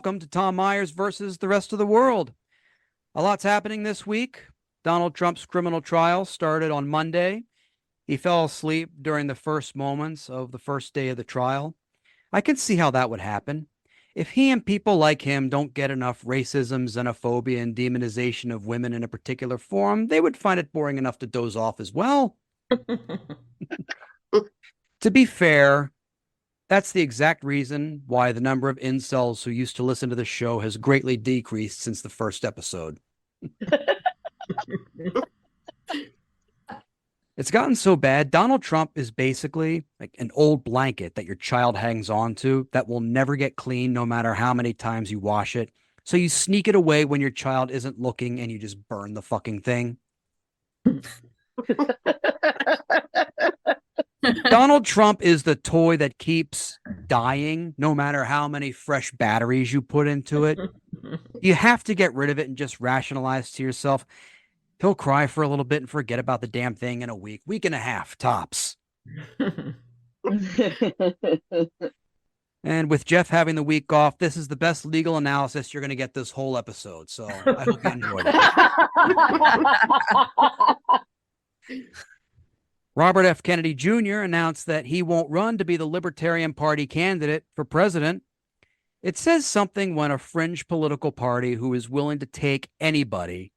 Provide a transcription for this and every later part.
welcome to Tom Myers versus the rest of the world. A lot's happening this week. Donald Trump's criminal trial started on Monday. He fell asleep during the first moments of the first day of the trial. I can see how that would happen. If he and people like him don't get enough racism, xenophobia, and demonization of women in a particular form, they would find it boring enough to doze off as well. To be fair, that's the exact reason why the number of incels who used to listen to the show has greatly decreased since the first episode. It's gotten so bad, Donald Trump is basically like an old blanket that your child hangs on to that will never get clean no matter how many times you wash it. So you sneak it away when your child isn't looking and you just burn the fucking thing. Donald Trump is the toy that keeps dying no matter how many fresh batteries you put into it. You have to get rid of it and just rationalize to yourself. He'll cry for a little bit and forget about the damn thing in a week and a half, tops. And with Jeff having the week off, this is the best legal analysis you're going to get this whole episode. So I hope you enjoyed it. Robert F. Kennedy Jr. announced that he won't run to be the Libertarian Party candidate for president. It says something when a fringe political party who is willing to take anybody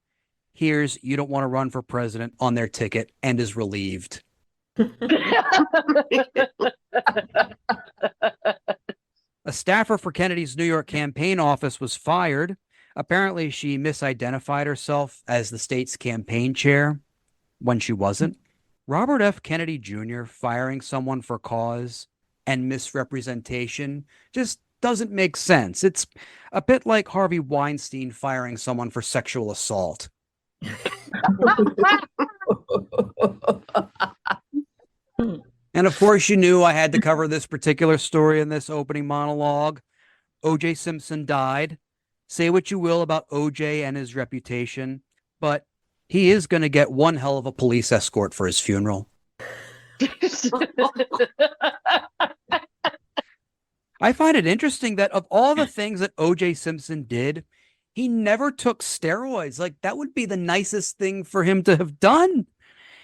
hears you don't want to run for president on their ticket and is relieved. A staffer for Kennedy's New York campaign office was fired. Apparently, she misidentified herself as the state's campaign chair when she wasn't. Robert F. Kennedy Jr. firing someone for cause and misrepresentation just doesn't make sense. It's a bit like Harvey Weinstein firing someone for sexual assault. And of course, you knew I had to cover this particular story in this opening monologue. O.J. Simpson died. Say what you will about O.J. and his reputation, but he is going to get one hell of a police escort for his funeral. I find it interesting that of all the things that O.J. Simpson did, he never took steroids. Like, that would be the nicest thing for him to have done.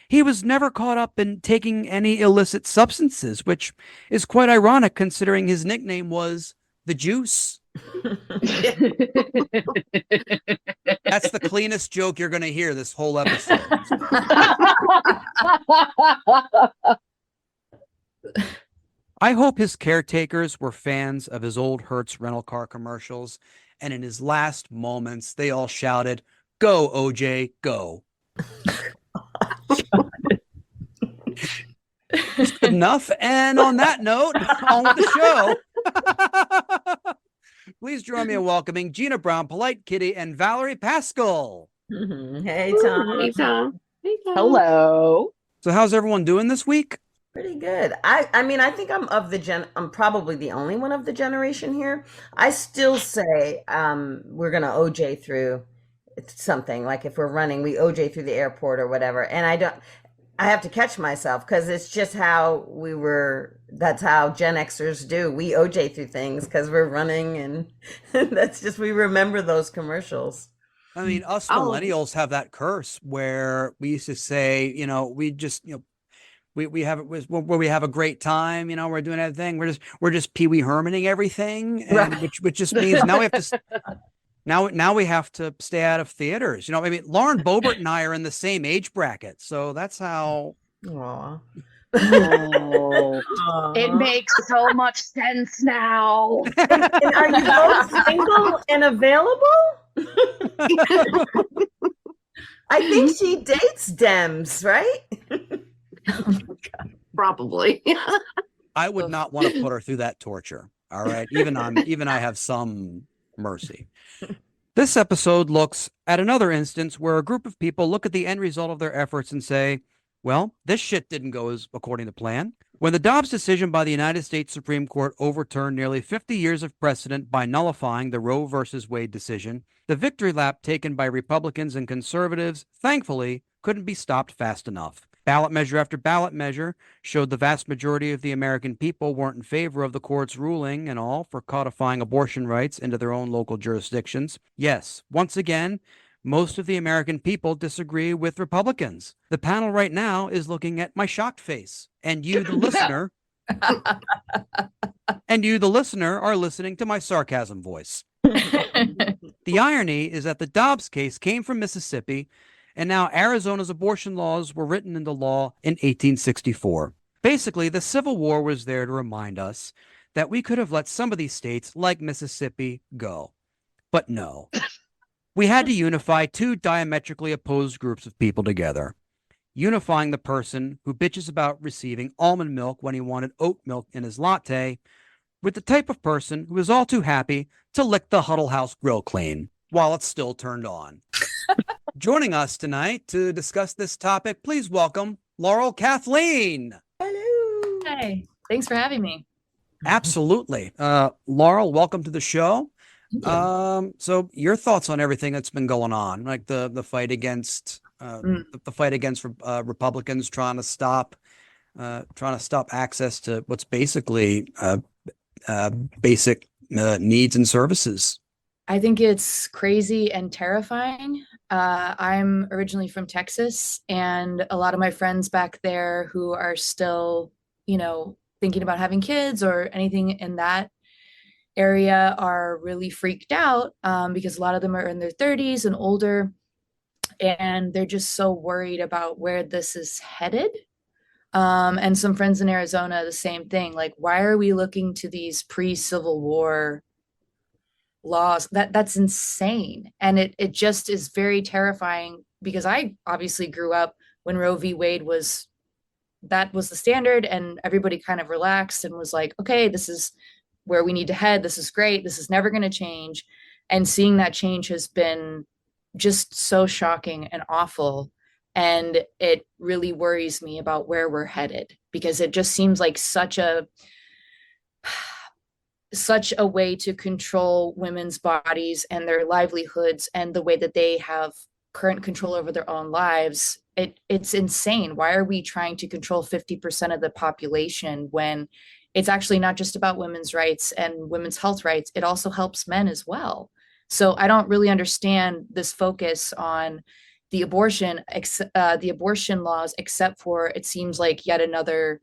He was never caught up in taking any illicit substances, which is quite ironic considering his nickname was the Juice. That's the cleanest joke you're going to hear this whole episode. I hope his caretakers were fans of his old Hertz rental car commercials, and in his last moments, they all shouted, "Go, OJ, go." That's good enough. And on that note, on with the show. Please join me in welcoming Gina Brown, Polite Kitty, and Valerie Paschall. Hey, Tom. Hey, Tom. Hey, Tom. Hello. So how's everyone doing this week? Pretty good. I mean, I think I'm probably the only one of the generation here. I still say we're gonna OJ through something. Like if we're running, we OJ through the airport or whatever. And I have to catch myself because it's just how that's how Gen Xers do. We OJ through things because we're running, and that's just, we remember those commercials. I mean, us millennials have that curse where we used to say, we just, we have where we have a great time, we're doing everything. We're just Pee Wee Hermaning everything, and Right. which just means now we have to now we have to stay out of theaters. I mean, Lauren Boebert and I are in the same age bracket, so that's how. Aw. Oh, Aw. it makes so much sense now. And are you both single and available? I think she dates Dems, right? Probably. I would not want to put her through that torture. All right, even I have some mercy. This episode looks at another instance where a group of people look at the end result of their efforts and say, well, this shit didn't go as according to plan. When the Dobbs decision by the United States Supreme Court overturned nearly 50 years of precedent by nullifying the Roe versus Wade decision, the victory lap taken by Republicans and conservatives, thankfully, couldn't be stopped fast enough. Ballot measure after ballot measure showed the vast majority of the American people weren't in favor of the court's ruling and all for codifying abortion rights into their own local jurisdictions. Yes, once again, most of the American people disagree with Republicans. The panel right now is looking at my shocked face, and you, the listener, are listening to my sarcasm voice. The irony is that the Dobbs case came from Mississippi, and now Arizona's abortion laws were written into law in 1864. Basically, the Civil War was there to remind us that we could have let some of these states, like Mississippi, go. But no. We had to unify two diametrically opposed groups of people together, unifying the person who bitches about receiving almond milk when he wanted oat milk in his latte with the type of person who is all too happy to lick the Huddle House grill clean while it's still turned on. Joining us tonight to discuss this topic, please welcome Laurel Kathleen. Hello. Hey, thanks for having me. Absolutely. Laurel, welcome to the show. So your thoughts on everything that's been going on, like the fight against Republicans trying to stop access to what's basically basic needs and services. I think it's crazy and terrifying. I'm originally from Texas, and a lot of my friends back there who are still, thinking about having kids or anything in that area are really freaked out because a lot of them are in their 30s and older, and they're just so worried about where this is headed. And some friends in Arizona, the same thing. Like, why are we looking to these pre-Civil War laws? That's insane. And it just is very terrifying because I obviously grew up when Roe v. Wade was the standard, and everybody kind of relaxed and was like, okay, this is where we need to head. This is great. This is never going to change. And seeing that change has been just so shocking and awful. And it really worries me about where we're headed, because it just seems like such a way to control women's bodies and their livelihoods and the way that they have current control over their own lives. It's insane. Why are we trying to control 50% of the population when it's actually not just about women's rights and women's health rights? It also helps men as well. So I don't really understand this focus on the abortion laws, except for it seems like yet another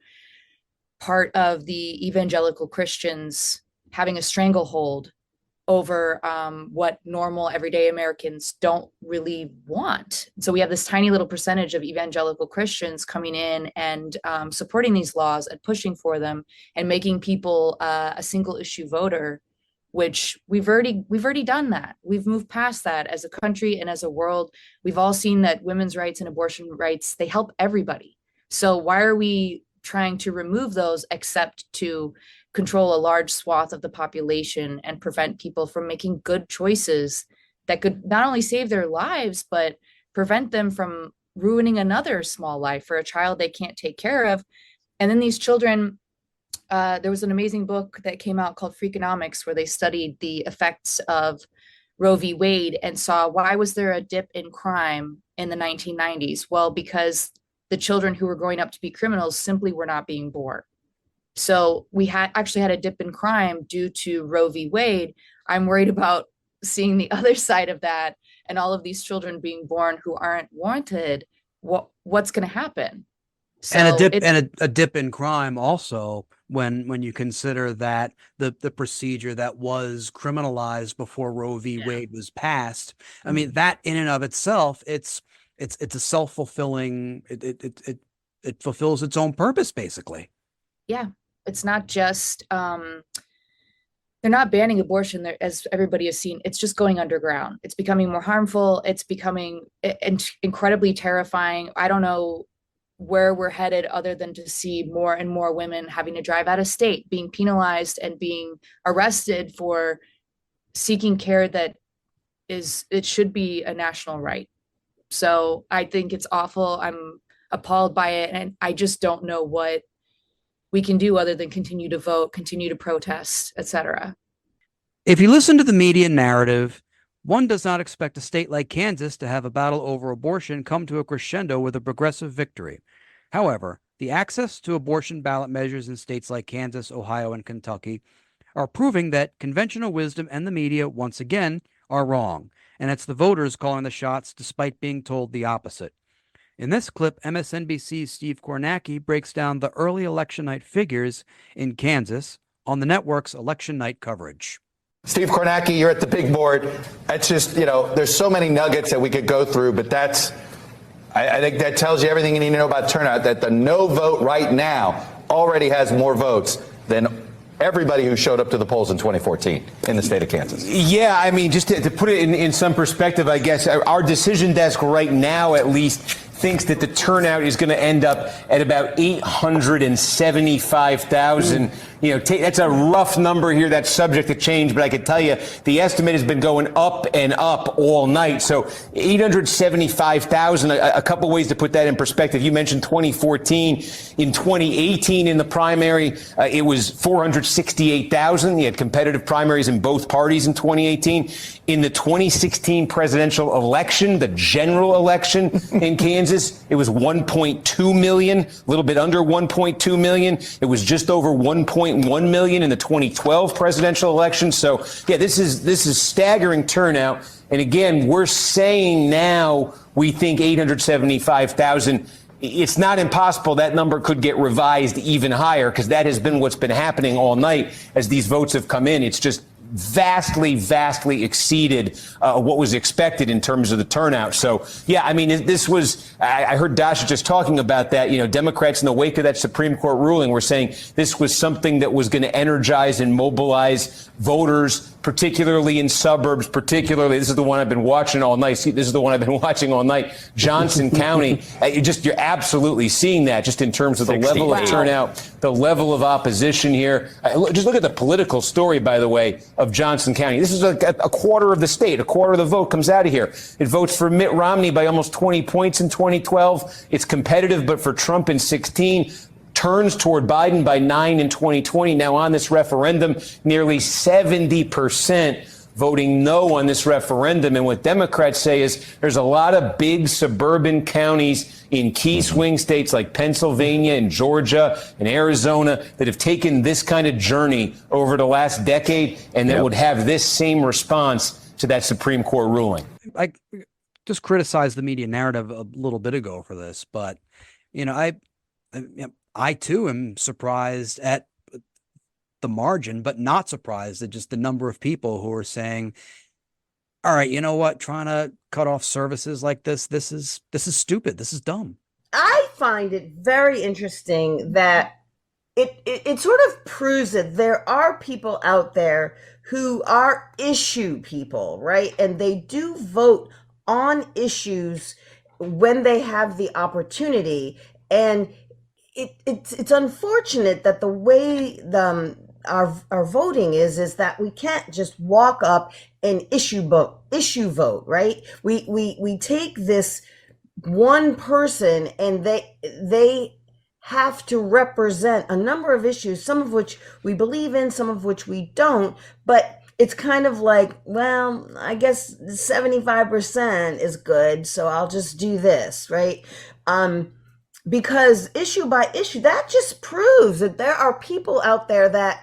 part of the evangelical Christians having a stranglehold over what normal everyday Americans don't really want. So we have this tiny little percentage of evangelical Christians coming in and supporting these laws and pushing for them and making people a single issue voter, which we've already done that. We've moved past that as a country and as a world. We've all seen that women's rights and abortion rights, they help everybody. So why are we trying to remove those except to control a large swath of the population and prevent people from making good choices that could not only save their lives, but prevent them from ruining another small life for a child they can't take care of? And then these children, there was an amazing book that came out called Freakonomics, where they studied the effects of Roe v. Wade and saw, why was there a dip in crime in the 1990s? Well, because the children who were growing up to be criminals simply were not being born. So we actually had a dip in crime due to Roe v. Wade. I'm worried about seeing the other side of that and all of these children being born who aren't wanted. What's going to happen? So and a dip in crime also when you consider that the procedure that was criminalized before Roe v. Wade was passed. I mean, that in and of itself, it's a self-fulfilling, it fulfills its own purpose, basically. Yeah, it's not just they're not banning abortion there, as everybody has seen. It's just going underground. It's becoming more harmful. It's becoming incredibly terrifying. I don't know where we're headed other than to see more and more women having to drive out of state, being penalized and being arrested for seeking care that it should be a national right. So I think it's awful. I'm appalled by it. And I just don't know what we can do other than continue to vote, continue to protest, etc. If you listen to the media narrative, one does not expect a state like Kansas to have a battle over abortion come to a crescendo with a progressive victory. However, the access to abortion ballot measures in states like Kansas, Ohio, and Kentucky are proving that conventional wisdom and the media, once again, are wrong. And it's the voters calling the shots despite being told the opposite. In this clip, MSNBC's Steve Kornacki breaks down the early election night figures in Kansas on the network's election night coverage. Steve Kornacki, you're at the big board. That's just, there's so many nuggets that we could go through, but I think that tells you everything you need to know about turnout, that the no vote right now already has more votes than everybody who showed up to the polls in 2014 in the state of Kansas. Yeah, I mean, just to put it in some perspective, I guess, our decision desk right now, at least, thinks that the turnout is going to end up at about 875,000. That's a rough number here. That's subject to change, but I can tell you the estimate has been going up and up all night. So 875,000, a couple ways to put that in perspective. You mentioned 2014. In 2018 in the primary, it was 468,000. You had competitive primaries in both parties in 2018. In the 2016 presidential election, the general election in Kansas, it was 1.2 million, a little bit under 1.2 million. It was just over 1.1 million in the 2012 presidential election. So, yeah, this is staggering turnout. And again, we're saying now we think 875,000. It's not impossible that number could get revised even higher, because that has been what's been happening all night as these votes have come in. It's just vastly exceeded what was expected in terms of the turnout. So, yeah, I mean, this was, I heard Dasha just talking about that. Democrats in the wake of that Supreme Court ruling were saying this was something that was going to energize and mobilize voters, particularly in suburbs, this is the one I've been watching all night. See, this is the one I've been watching all night. Johnson County, you're absolutely seeing that just in terms of the level of turnout, the level of opposition here. Just look at the political story, by the way, of Johnson County. This is a quarter of the state, a quarter of the vote comes out of here. It votes for Mitt Romney by almost 20 points in 2012. It's competitive, but for Trump in 16. Turns toward Biden by 9 in 2020. Now on this referendum, nearly 70% voting no on this referendum. And what Democrats say is there's a lot of big suburban counties in key swing states like Pennsylvania and Georgia and Arizona that have taken this kind of journey over the last decade and that would have this same response to that Supreme Court ruling. I just criticized the media narrative a little bit ago for this, but, I too am surprised at the margin, but not surprised at just the number of people who are saying, all right, you know what, trying to cut off services like this is stupid. This is dumb. I find it very interesting that it sort of proves that there are people out there who are issue people, right? And they do vote on issues when they have the opportunity. And it's unfortunate that the way our voting is that we can't just walk up and issue vote, right? We take this one person and they have to represent a number of issues, some of which we believe in, some of which we don't, but it's kind of like, well, I guess 75% is good, so I'll just do this, right? Because issue by issue, that just proves that there are people out there that,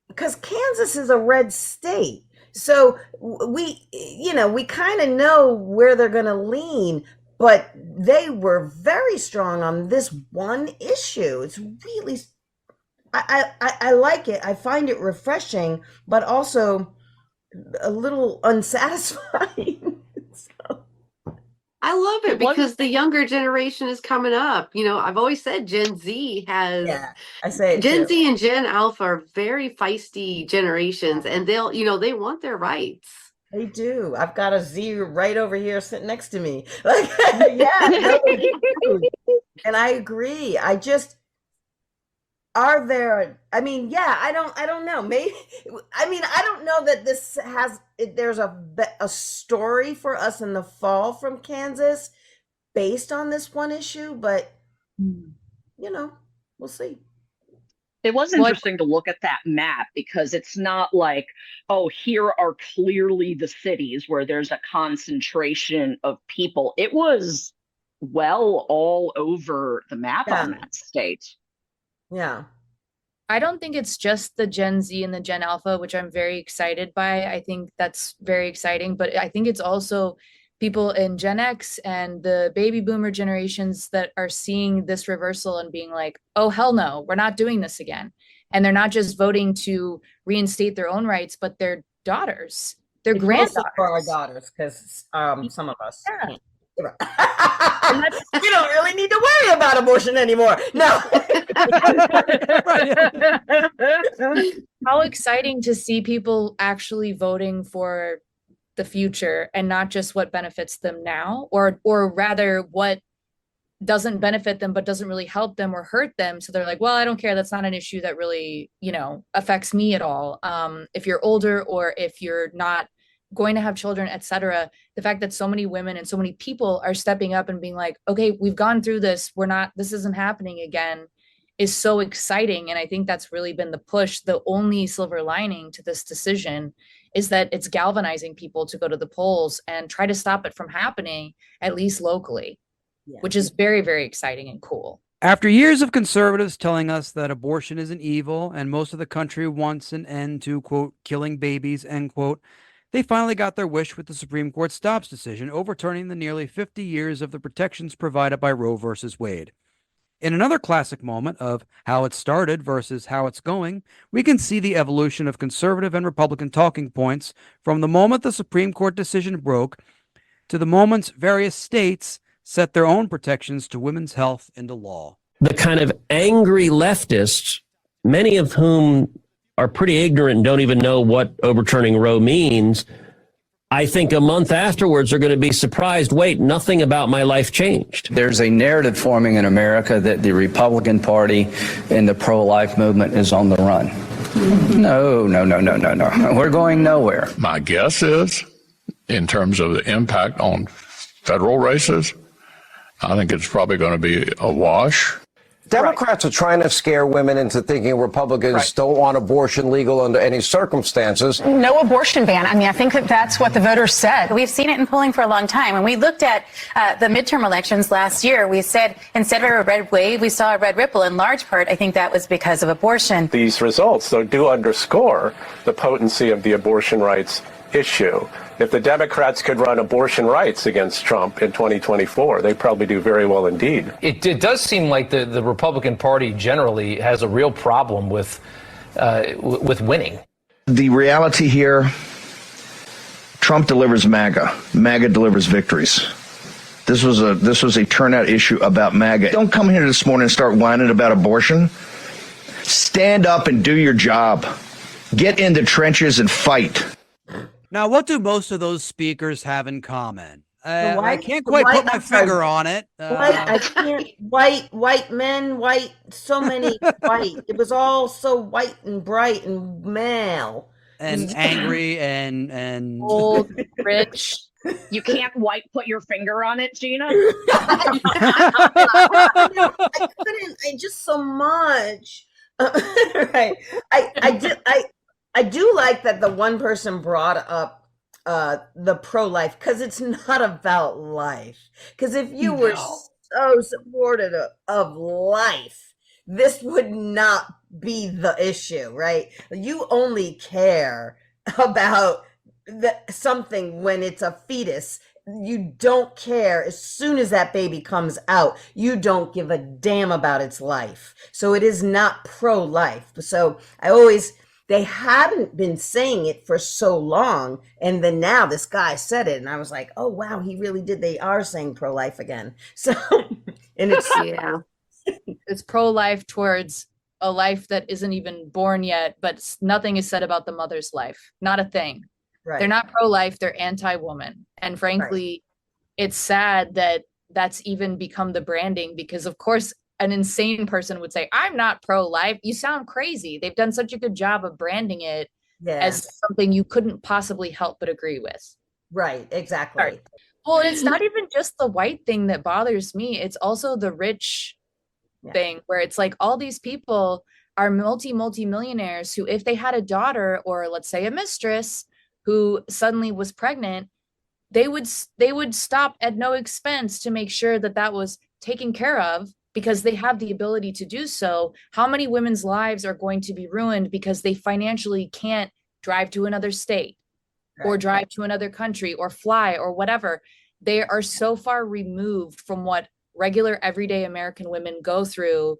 because Kansas is a red state, so we kind of know where they're going to lean, but they were very strong on this one issue. It's really, I like it. I find it refreshing, but also a little unsatisfying. I love it because the younger generation is coming up. I've always said Gen Z has. Yeah, I say it Gen too. Z and Gen Alpha are very feisty generations, and they want their rights. They do. I've got a Z right over here sitting next to me. Like, yeah, no, they do. And I agree. Are there? I mean, yeah, I don't know. Maybe. I mean, I don't know that there's a story for us in the fall from Kansas based on this one issue, but we'll see. It was interesting to look at that map because it's not like, oh, here are clearly the cities where there's a concentration of people. It was well all over the map Yeah. on that state. Yeah. I don't think it's just the Gen Z and the Gen Alpha, which I'm very excited by. I think that's very exciting, but I think it's also people in Gen X and the baby boomer generations that are seeing this reversal and being like, oh, hell no, we're not doing this again. And they're not just voting to reinstate their own rights, but their daughters, their It's mostly granddaughters. for our daughters, because some of us Yeah. can't. We don't really need to worry about abortion anymore. No. How exciting to see people actually voting for the future and not just what benefits them now, or rather what doesn't benefit them but doesn't really help them or hurt them. So they're like, well, I don't care. That's not an issue that really, affects me at all. If you're older or if you're not going to have children, etc. The fact that so many women and so many people are stepping up and being like, okay, we've gone through this. This isn't happening again, is so exciting. And I think that's really been the push. The only silver lining to this decision is that it's galvanizing people to go to the polls and try to stop it from happening, at least locally, which is very, very exciting and cool. After years of conservatives telling us that abortion is an evil and most of the country wants an end to, quote, killing babies, end quote, they finally got their wish with the Supreme Court stops decision, overturning the nearly 50 years of the protections provided by Roe versus Wade. In another classic moment of how it started versus how it's going, we can see the evolution of conservative and Republican talking points from the moment the Supreme Court decision broke to the moments various states set their own protections to women's health into law. The kind of angry leftists, many of whom are pretty ignorant and don't even know what overturning Roe means, I think a month afterwards are going to be surprised, wait, nothing about my life changed. There's a narrative forming in America that the Republican Party and the pro-life movement is on the run. No. We're going nowhere. My guess is, in terms of the impact on federal races, I think it's probably going to be a wash. Democrats are trying to scare women into thinking Republicans don't want abortion legal under any circumstances. No abortion ban. I mean, I think that's what the voters said. We've seen it in polling for a long time. When we looked at the midterm elections last year, we said instead of a red wave, we saw a red ripple. In large part, I think that was because of abortion. These results, though, do underscore the potency of the abortion rights issue. If the Democrats could run abortion rights against Trump in 2024, they probably do very well indeed. It does seem like the Republican Party generally has a real problem with winning. The reality here, Trump delivers MAGA. MAGA delivers victories. This was a turnout issue about MAGA. Don't come here this morning and start whining about abortion. Stand up and do your job. Get in the trenches and fight. Now, what do most of those speakers have in common? I can't White- quite put my finger on it. I can't. White men, so many white. It was all so white and bright and male. And angry and old, rich. You can't put your finger on it, Gina. I couldn't. I just so much. Right. I do like that the one person brought up the pro-life, because it's not about life. Because if you were so supportive of life, this would not be the issue, right? You only care about something when it's a fetus. You don't care as soon as that baby comes out. You don't give a damn about its life. So it is not pro-life. So they hadn't been saying it for so long, and then now this guy said it, and I was like, oh wow, he really did. They are saying pro-life again. So, and it's it's pro-life towards a life that isn't even born yet, but nothing is said about the mother's life. Not a thing. Right. They're not pro-life, they're anti-woman. And frankly, it's sad that that's even become the branding, because of course an insane person would say, I'm not pro-life. You sound crazy. They've done such a good job of branding it as something you couldn't possibly help but agree with. Right, exactly. Sorry. Well, it's not even just the white thing that bothers me. It's also the rich thing, where it's like all these people are multi-millionaires who, if they had a daughter or let's say a mistress who suddenly was pregnant, they would stop at no expense to make sure that that was taken care of, because they have the ability to do so. How many women's lives are going to be ruined because they financially can't drive to another state or drive to another country or fly or whatever? They are so far removed from what regular everyday American women go through,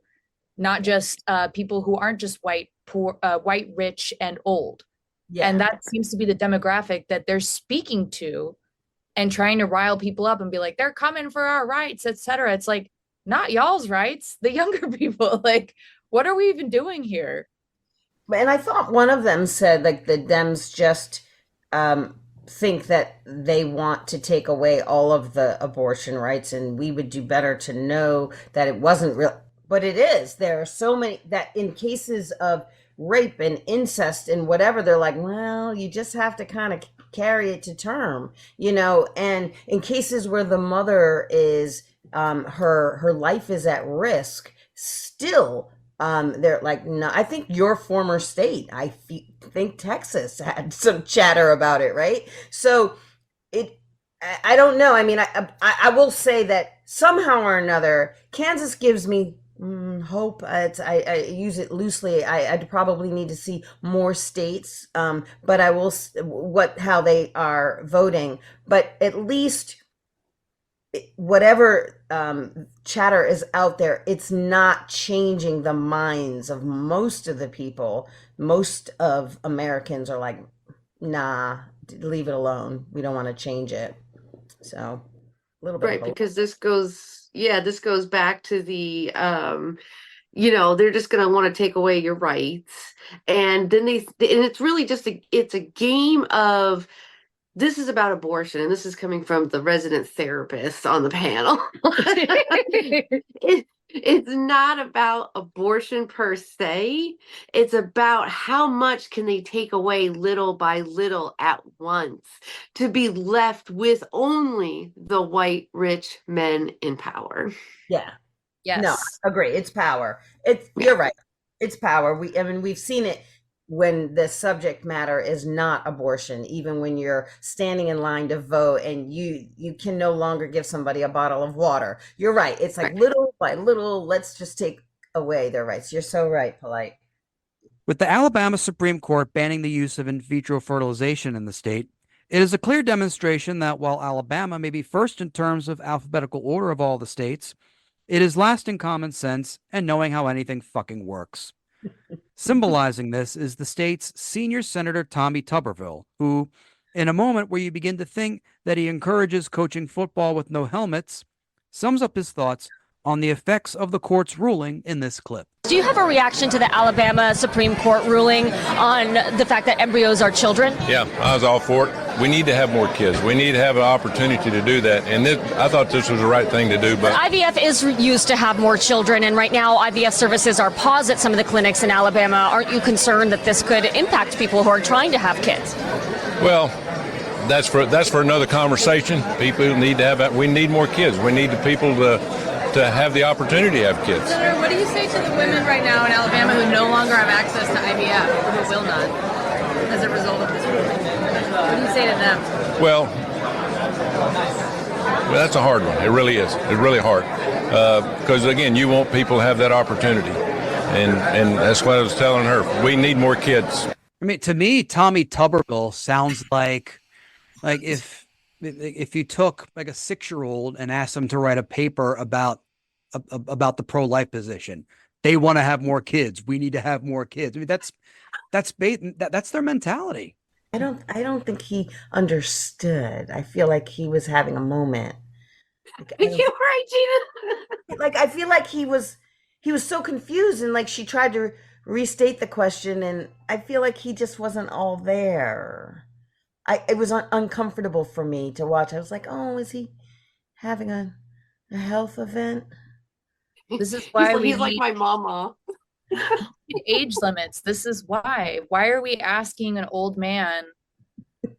not just people who aren't just white, poor, white, rich, and old. Yeah. And that seems to be the demographic that they're speaking to and trying to rile people up and be like, they're coming for our rights, etc. It's like, not y'all's rights, the younger people. Like, what are we even doing here? And I thought one of them said, like, the Dems just think that they want to take away all of the abortion rights, and we would do better to know that it wasn't real. But it is. There are so many that in cases of rape and incest and whatever, they're like, well, you just have to kind of carry it to term, you know. And in cases where the mother is her life is at risk, still they're like, no. I think your former state, I think Texas had some chatter about it, right? So I don't know. I mean, I will say that somehow or another, Kansas gives me hope. I use it loosely. I'd probably need to see more states, but I will how they are voting. But at least whatever chatter is out there, it's not changing the minds of most of the people. Most of Americans are like, nah, leave it alone. We don't want to change it. So a little bit. Right, because this goes back to the they're just going to want to take away your rights, and then and it's really just it's a game of, this is about abortion, and this is coming from the resident therapist on the panel. It's not about abortion per se. It's about how much can they take away little by little at once to be left with only the white rich men in power. Yeah. Yes. No, I agree. It's power. You're right. It's power. We've seen it when the subject matter is not abortion, even when you're standing in line to vote and you can no longer give somebody a bottle of water. You're right. It's like little by little, let's just take away their rights. You're so right, Polite. With the Alabama Supreme Court banning the use of in vitro fertilization in the state, it is a clear demonstration that while Alabama may be first in terms of alphabetical order of all the states, it is last in common sense and knowing how anything fucking works. Symbolizing this is the state's senior Senator Tommy Tuberville, who, in a moment where you begin to think that he encourages coaching football with no helmets, sums up his thoughts on the effects of the court's ruling in this clip. Do you have a reaction to the Alabama Supreme Court ruling on the fact that embryos are children? Yeah, I was all for it. We need to have more kids. We need to have an opportunity to do that. And I thought this was the right thing to do. But IVF is used to have more children, and right now IVF services are paused at some of the clinics in Alabama. Aren't you concerned that this could impact people who are trying to have kids? Well, that's for another conversation. People need to have. We need more kids. We need the people to have the opportunity to have kids. Senator, what do you say to the women right now in Alabama who no longer have access to IVF, or who will not, as a result of this ruling? What do you say to them? Well, that's a hard one. It really is. It's really hard. Because, again, you want people to have that opportunity. And that's what I was telling her. We need more kids. I mean, to me, Tommy Tuberville sounds like if you took like a 6-year-old and asked them to write a paper about the pro-life position. They want to have more kids. We need to have more kids. I mean, that's their mentality. I don't think he understood. I feel like he was having a moment. You're right, Gina. Like, I feel like he was so confused, and like she tried to restate the question, and I feel like he just wasn't all there. It was uncomfortable for me to watch. I was like, oh, is he having a health event? This is why he's like my mama. Age limits. This is why. Why are we asking an old man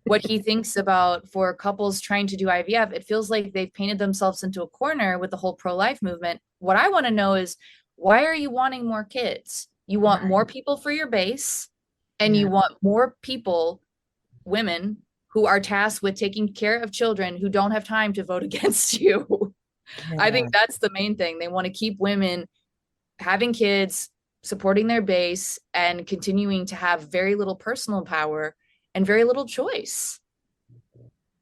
what he thinks about for couples trying to do IVF? It feels like they've painted themselves into a corner with the whole pro-life movement. What I want to know is, why are you wanting more kids? You want more people for your base, and you want more people, women, who are tasked with taking care of children who don't have time to vote against you. I think that's the main thing. They want to keep women having kids, supporting their base, and continuing to have very little personal power and very little choice.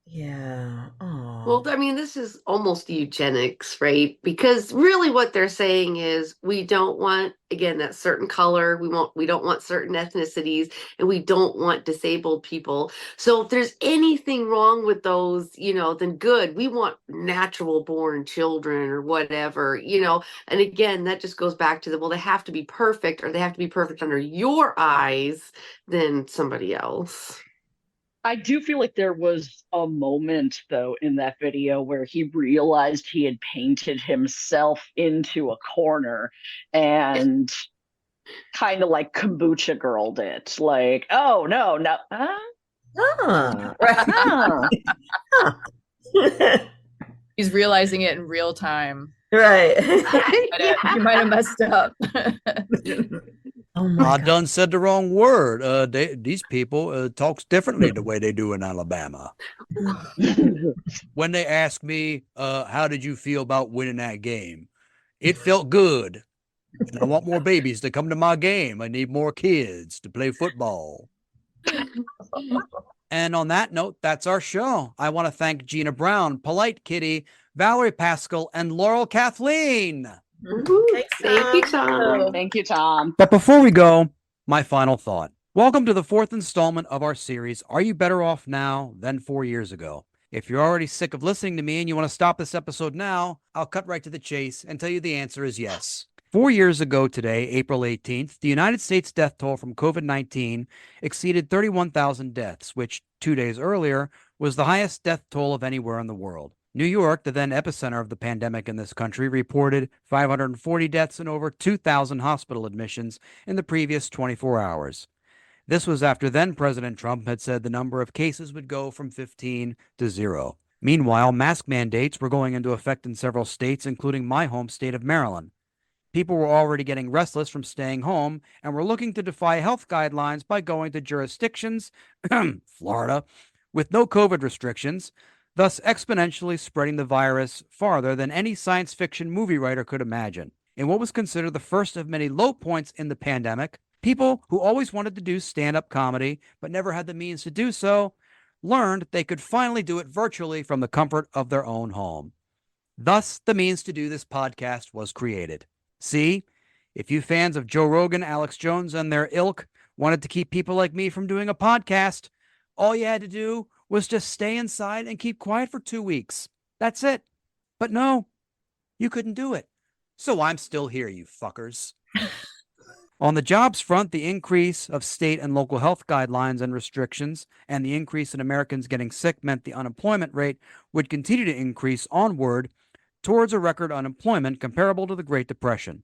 Yeah. Aww. Well, I mean, this is almost eugenics, right? Because really what they're saying is we don't want, again, that certain color, we don't want certain ethnicities, and we don't want disabled people. So if there's anything wrong with those, then good. We want natural born children or whatever, and again, that just goes back to they have to be perfect, or they have to be perfect under your eyes than somebody else. I do feel like there was a moment, though, in that video where he realized he had painted himself into a corner and kind of like kombucha girled it. Like, oh, no. He's realizing it in real time. Right. You might have messed up. I done said the wrong word. These people talks differently the way they do in Alabama. When they ask me, how did you feel about winning that game? It felt good. And I want more babies to come to my game. I need more kids to play football. And on that note, that's our show. I want to thank Gina Brown, Polite Kitty, Valerie Paschall, and Laurel Kathleen. Thank you, Tom. Thank you, Tom. But before we go, my final thought. Welcome to the 4th installment of our series, Are You Better Off Now Than 4 Years Ago? If you're already sick of listening to me and you want to stop this episode now, I'll cut right to the chase and tell you the answer is yes. 4 years ago today, April 18th, the United States death toll from COVID-19 exceeded 31,000 deaths, which 2 days earlier was the highest death toll of anywhere in the world. New York, the then epicenter of the pandemic in this country, reported 540 deaths and over 2,000 hospital admissions in the previous 24 hours. This was after then President Trump had said the number of cases would go from 15 to 0. Meanwhile, mask mandates were going into effect in several states, including my home state of Maryland. People were already getting restless from staying home and were looking to defy health guidelines by going to jurisdictions, Florida, with no COVID restrictions, thus exponentially spreading the virus farther than any science fiction movie writer could imagine. In what was considered the first of many low points in the pandemic, people who always wanted to do stand-up comedy but never had the means to do so learned they could finally do it virtually from the comfort of their own home. Thus, the means to do this podcast was created. See, if you fans of Joe Rogan, Alex Jones, and their ilk wanted to keep people like me from doing a podcast, all you had to do was just stay inside and keep quiet for 2 weeks. That's it. But no, you couldn't do it. So I'm still here, you fuckers. On the jobs front, the increase of state and local health guidelines and restrictions and the increase in Americans getting sick meant the unemployment rate would continue to increase onward towards a record unemployment comparable to the Great Depression.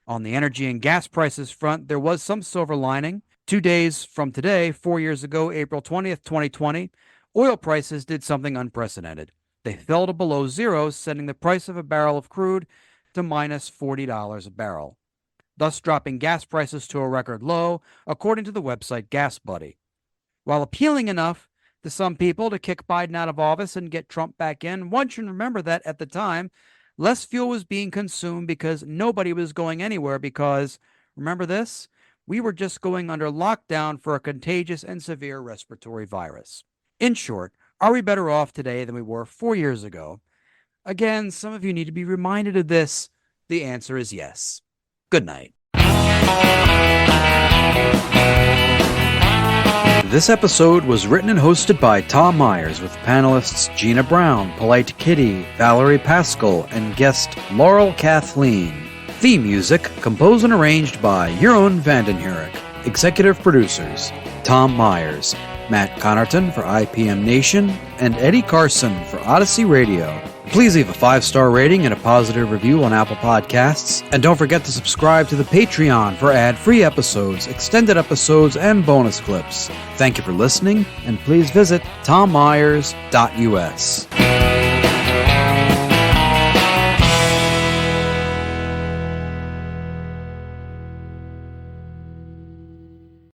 On the energy and gas prices front, there was some silver lining. 2 days from today, 4 years ago, April 20th, 2020, oil prices did something unprecedented. They fell to below zero, sending the price of a barrel of crude to minus $40 a barrel, thus dropping gas prices to a record low, according to the website Gas Buddy. While appealing enough to some people to kick Biden out of office and get Trump back in, one should remember that at the time, less fuel was being consumed because nobody was going anywhere because, remember this? We were just going under lockdown for a contagious and severe respiratory virus. In short, are we better off today than we were 4 years ago? Again, some of you need to be reminded of this. The answer is yes. Good night. This episode was written and hosted by Tom Myers with panelists Gina Brown, Polite Kitty, Valerie Paschall, and guest Laurel Kathleen. Theme music composed and arranged by Jeroen Hurck. Executive producers Tom Myers, Matt Connarton for ipmNation, and Eddie Carson for Odyssey Radio. Please leave a 5-star rating and a positive review on Apple Podcasts, and don't forget to subscribe to the Patreon for ad-free episodes, extended episodes, and bonus clips. Thank you for listening, and please visit tommyers.us.